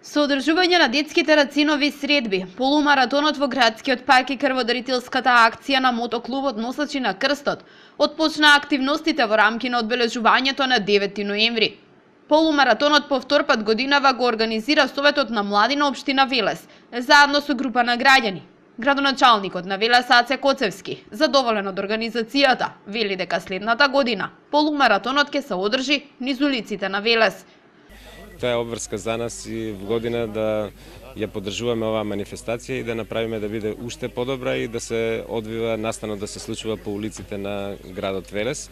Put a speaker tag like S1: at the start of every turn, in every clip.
S1: Со одржување на детските рацинови средби, полумаратонот во градскиот парк и крводарителската акција на мотоклубот Носачи на крстот отпочна активностите во рамки на одбележувањето на 9 ноември. Полумаратонот по втор пат годинава го организира Советот на млади на општина Велес, заедно со група на граѓани. Градоначалникот на Велес Аце Коцевски, задоволен од организацијата, вели дека следната година полумаратонот ќе се одржи низ улиците на Велес.
S2: Тоа е обврска за нас и в година да ја поддржуваме оваа манифестација и да направиме да биде уште подобра и да се одвива настано да се случува по улиците на градот Велес.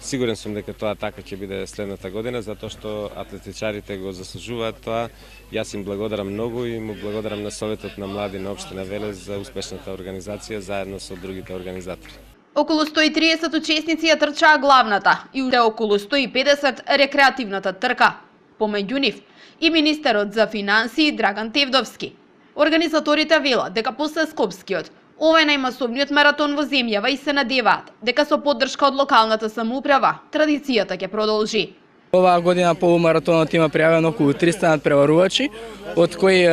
S2: Сигурен сум дека тоа така ќе биде следната година, затоа што атлетичарите го заслужуваат тоа. Јас им благодарам многу и му благодарам на Советот на млади на општина Велес за успешната организација заедно со другите организатори.
S1: Околу 130 учесници ја трчаа главната и уште околу 150 рекреативната трка. Помеѓу нив и министерот за финансии Драган Тевдовски. Организаторите велат дека после Скопскиот, ова е најмасовниот маратон во земјава и се надеваат дека со поддршка од локалната самоуправа традицијата ќе продолжи.
S3: Оваа година полумаратонот има пријавено околу 300 надпреварувачи, од кои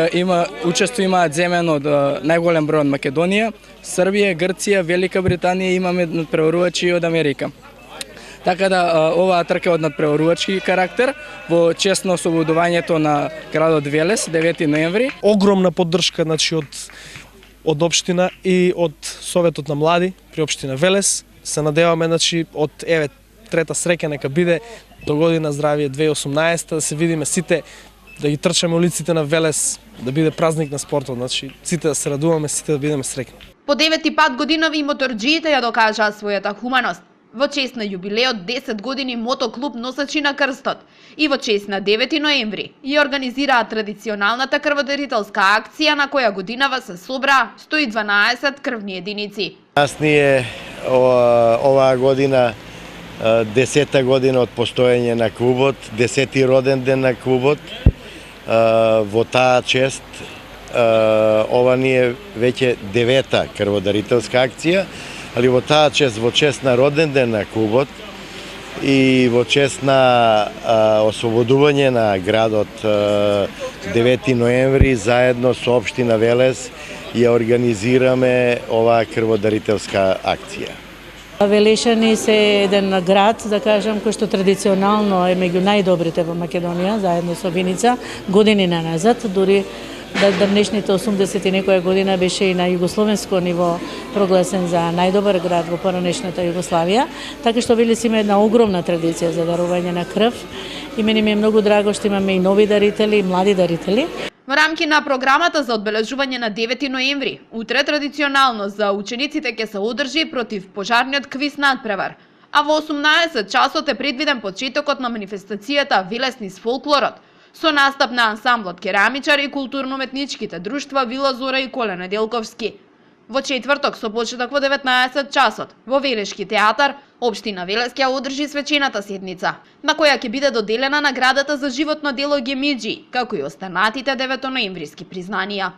S3: учество имаат земено од најголем број од Македонија, Србија, Грција, Велика Британија, имаме надпреварувачи од Америка. Така да оваа трка од надпреварувачки карактер во чест на ослободувањето на градот Велес 9 ноември.
S4: Огромна поддршка од општина и од Советот на млади при општина Велес. Се надеваме од трета среќа нека биде до година здравие 2018 да се видиме сите, да ги трчаме улиците на Велес, да биде празник на спортот, сите да се радуваме, сите да бидеме среќни.
S1: По 9 пат годинови моторџиите ја докажаа својата хуманост. Во чест на јубилеот 10 години мотоклуб Носачи на крстот и во чест на 9 ноември ја организираа традиционалната крводарителска акција на која годинава се собраа 112 крвни единици.
S5: Нас ние оваа година 10-та година од постоење на клубот, 10-ти роден ден на клубот. Во таа чест ова ни е веќе 9-та крводарителска акција, али во таа чест, во чест на роден ден на клубот и во чест на ослободување на градот 9 ноември, заедно со општина Велес ја организираме оваа крводарителска акција.
S6: Велешани се еден град, да кажам, кој што традиционално е меѓу најдобрите во Македонија, заедно со Виница, години назад, дури да днешните 80 и некоја година беше и на југословенско ниво прогласен за најдобар град во поранешната Југославија, така што Велес има една огромна традиција за дарување на крв и мене ми е многу драго што имаме и нови дарители, и млади дарители.
S1: Во рамки на програмата за одбележување на 9 ноември, утре традиционално за учениците ќе се одржи против пожарниот квиз надпревар, а во 18 часот е предвиден почетокот на манифестацијата Велес низ фолклорот, со настап на ансамблот Керамичари и културно-уметничките друштва Вила Зора и Коле Неделковски. Во четврток со почеток во 19 часот во Велешки театар, општина Велес ќе одржи свечената седница, на која ќе биде доделена наградата за животно дело Гемиџи, како и останатите 9 ноемвриски признанија.